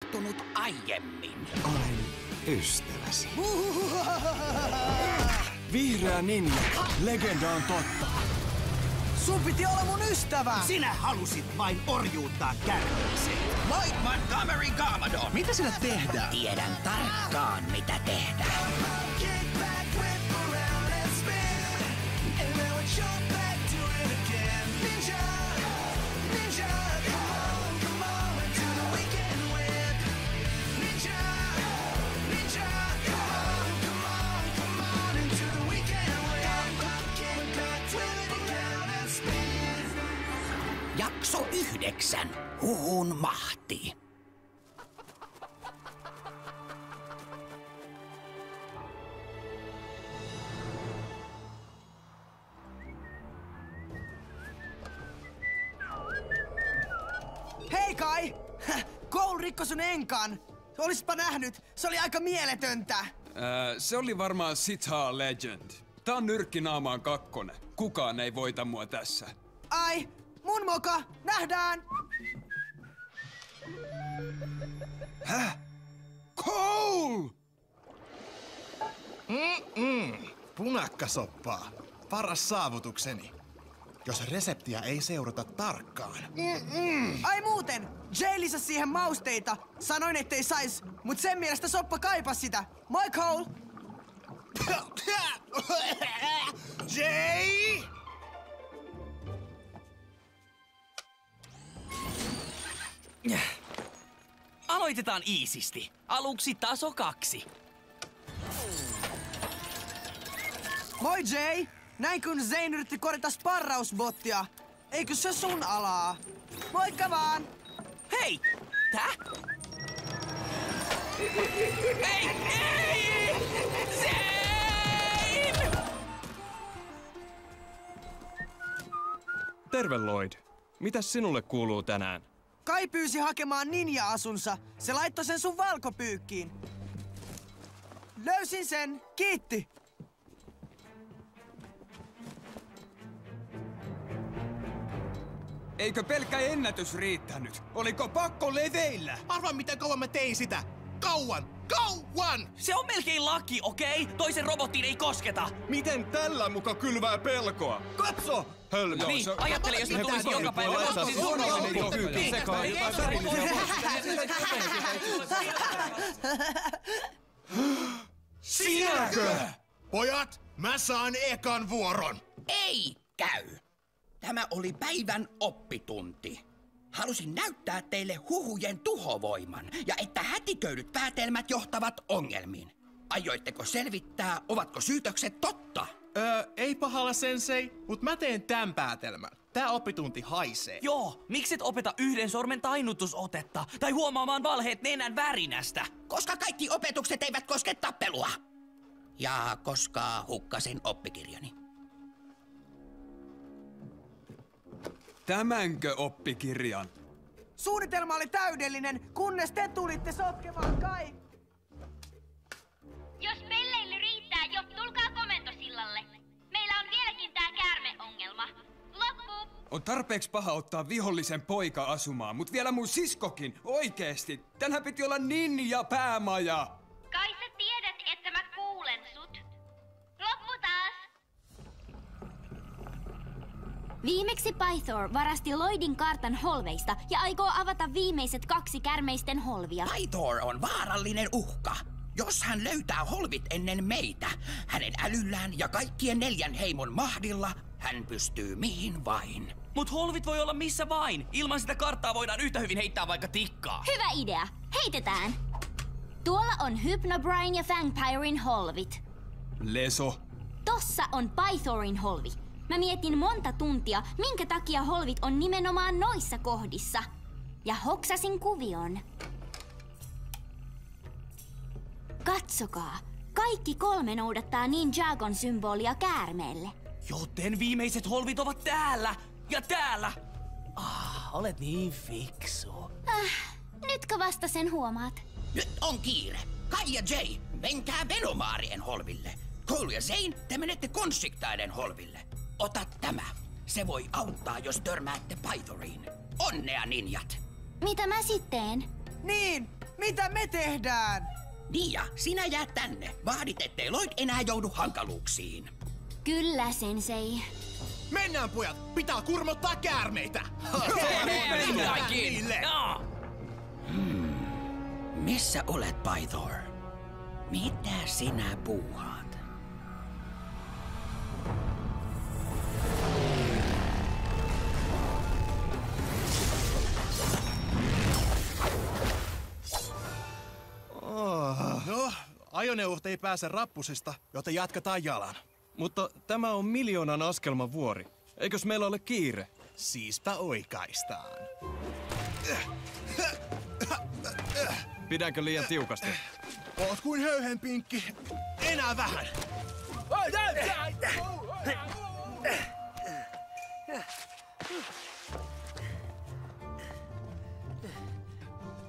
tapahtunut aiemmin? Olen ystäväsi. Vihreä ninja. Legenda on totta. Sun piti olla mun ystävä! Sinä halusit vain orjuuttaa kärpäset. Lloyd Montgomery Garmadon. Mitä sinä tehdään? Tiedän tarkkaan, mitä tehdään. Jakso 9. Huhun mahti. Hei Kai! Cole rikkoi sun enkan. Olispa nähnyt, se oli aika mieletöntä. Se oli varmaan Sitha Legend. Tää on nyrkkinaamaan 2. Kukaan ei voita mua tässä. Ai, mun moka, nähdään! Häh? Cole! Punakkasoppaa. Paras saavutukseni. Jos reseptiä ei seurata tarkkaan. Ai muuten, Jay lisäsi siihen mausteita. Sanoin ettei sais, mut sen mielestä soppa kaipas sitä. Moi Cole! Jay! Aloitetaan iisisti. Aluksi taso 2. Moi Jay! Näin kun Zane yritti korjata sparrausbottia. Eikö se sun alaa? Moikka vaan! Hei! Tää? Ei! Ei! Zane! Terve Lloyd. Mitäs sinulle kuuluu tänään? Kai pyysi hakemaan ninja-asunsa. Se laittoi sen sun valkopyykkiin. Löysin sen. Kiitti. Eikö pelkkä ennätys riittänyt? Oliko pakko leveillä? Arvaa miten kauan mä tein sitä. Kauan! Se on melkein laki, okei? Toisen robottiin ei kosketa. Miten tällä muka kylvää pelkoa? Katso! Hölmö. Niin, ajattele, jos ne tulisi joka päivä robottiin Sinäkö? Pojat, mä saan ekan vuoron. Ei käy. Tämä oli päivän oppitunti. Halusin näyttää teille huhujen tuhovoiman ja että hätiköidyt päätelmät johtavat ongelmiin. Aioitteko selvittää, ovatko syytökset totta? Ei pahalla sensei, mut mä teen tän päätelmän. Tää oppitunti haisee. Joo, mikset opeta yhden sormen tainnutusotetta tai huomaamaan valheet nenän värinästä? Koska kaikki opetukset eivät koske tappelua. Ja koska hukkasin oppikirjani. Tämänkö oppikirjan? Suunnitelma oli täydellinen, kunnes te tulitte sotkemaan Kai. Jos pelleily riittää, jo tulkaa komentosillalle. Meillä on vieläkin tää käärmeongelma. Loppu! On tarpeeksi paha ottaa vihollisen poika asumaan, mut vielä mun siskokin, oikeesti. Tänhän piti olla ninja päämaja. Kai sä tiedät, että mä kuulen sut. Loppu taas! Viimeksi Pythor varasti Lloydin kartan holveista ja aikoo avata viimeiset 2 kärmeisten holvia. Pythor on vaarallinen uhka. Jos hän löytää holvit ennen meitä, hänen älyllään ja kaikkien 4 heimon mahdilla, hän pystyy mihin vain. Mut holvit voi olla missä vain. Ilman sitä karttaa voidaan yhtä hyvin heittää vaikka tikkaa. Hyvä idea. Heitetään. Tuolla on Hypnobrine ja Fangpyrin holvit. Leso. Tossa on Pythorin holvi. Mä mietin monta tuntia, minkä takia holvit on nimenomaan noissa kohdissa. Ja hoksasin kuvion. Katsokaa. Kaikki 3 noudattaa Ninjagon symbolia käärmeelle. Joten viimeiset holvit ovat täällä ja täällä. Olet niin fiksu. Nytkö vasta sen huomaat? Nyt on kiire. Kai ja Jay, menkää Venomaarien holville. Cole ja Zane, te menette Konsiktaiden holville. Ota tämä. Se voi auttaa, jos törmäätte Pythoriin. Onnea, ninjat! Mitä mä sitten? Niin, mitä me tehdään? Nia, sinä jäät tänne. Vaadit, ettei Lloyd enää joudu hankaluuksiin. Kyllä, sensei. Mennään pojat! Pitää kurmottaa käärmeitä! Mennäänkin! Missä olet, Pythor? Mitä sinä puuhaat? No, ajoneuvot ei pääse rappusista, joten jatketaan jalan. Mutta tämä on 1 000 000 askelman vuori. Eikös meillä ole kiire? Siispä oikaistaan. Pidänkö liian tiukasti? Oot kuin höyhenpinkki. Enää vähän.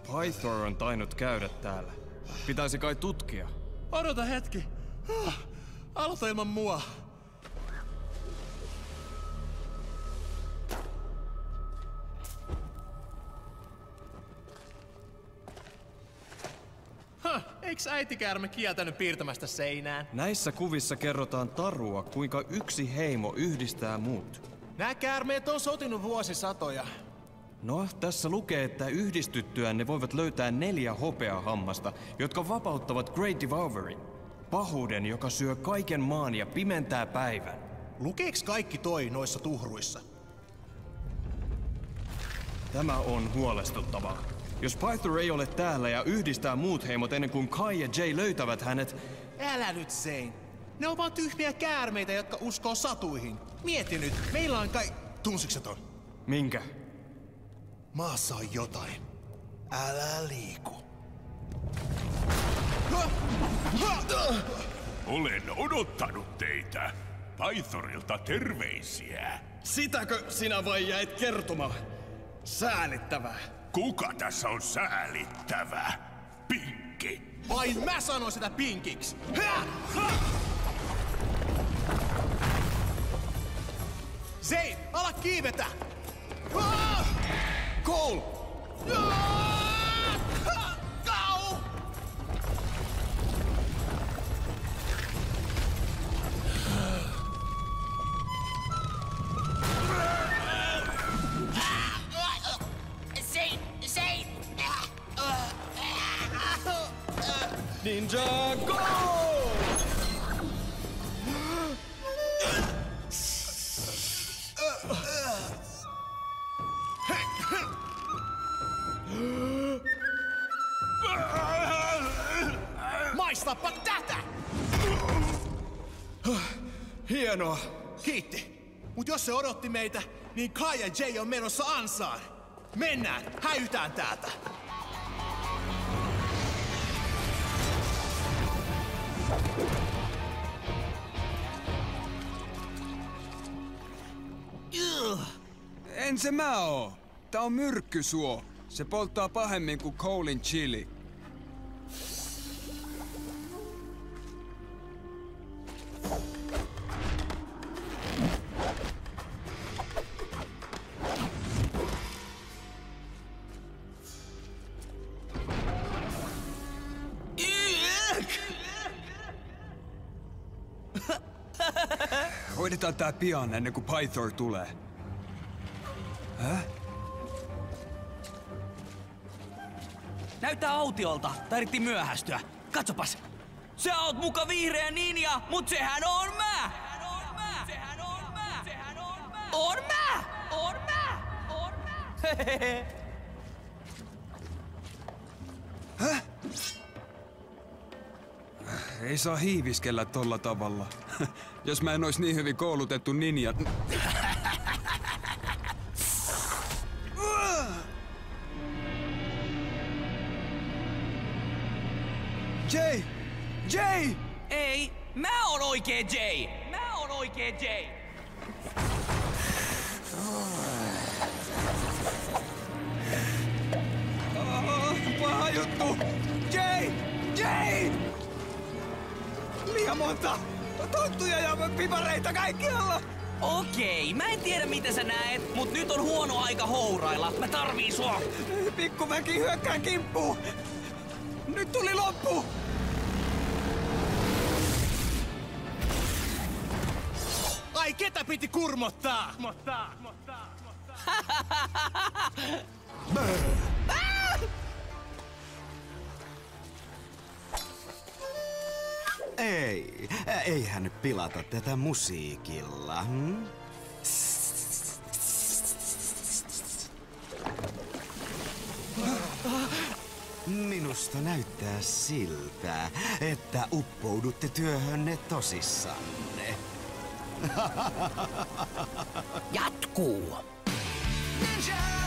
Pythor on tainnut käydä täällä. Pitäisi kai tutkia. Odota hetki. Aloita ilman mua. Eiks äitikäärme kieltänyt piirtämästä seinään? Näissä kuvissa kerrotaan tarua, kuinka yksi heimo yhdistää muut. Nää käärmeet on sotinut vuosisatoja. No, tässä lukee, että yhdistyttyään ne voivat löytää 4 hopeahammasta, jotka vapauttavat Great Devourerin. Pahuuden, joka syö kaiken maan ja pimentää päivän. Lukeeks kaikki toi noissa tuhruissa? Tämä on huolestuttavaa. Jos Pythor ei ole täällä ja yhdistää muut heimot ennen kuin Kai ja Jay löytävät hänet... Älä nyt, Zane. Ne on vaan tyhmiä käärmeitä, jotka uskoo satuihin. Mieti nyt, meillä on kai... Tunsikset on. Minkä? Maassa on jotain. Älä liiku. Olen odottanut teitä. Pythorilta terveisiä. Sitäkö sinä vai jäit kertomaan? Säälittävää. Kuka tässä on säälittävä? Pinkki. Vain mä sanon sitä pinkiksi. Zane, ala kiivetä! Cole! Kau! Ninja go! Maistapa tätä! Hienoa. Kiitti. Mut jos se odotti meitä, niin Kai ja Jay on menossa ansaan. Mennään, häytään täältä. En se mä oo. Tää on myrkkysuo. Se polttaa pahemmin kuin Colein chili. Hoidetaan tää pian ennen kuin Pythor tulee. Häh? Näyttää autiolta. Tarvittiin myöhästyä. Katsopas. Sä oot muka vihreä ninja, mut sehän on mä! On mä! Häh? Ei saa hiiviskellä tolla tavalla. Jos mä en ois niin hyvin koulutettu ninja... Jay! Jay! Ei, mä oon oikee Jay! Paha juttu! Jay! Jay! Liian monta tonttuja ja pipareita kaikkialla! Okei, mä en tiedä mitä sä näet, mut nyt on huono aika hourailla. Mä tarviin sua! Pikkuväki hyökkää kimppuun! Nyt tuli loppu! Ai ketä piti kurmottaa? Eihän nyt pilata tätä musiikilla. Minusta näyttää siltä, että uppoudutte työhönne tosissanne. Jatkuu. Ninja!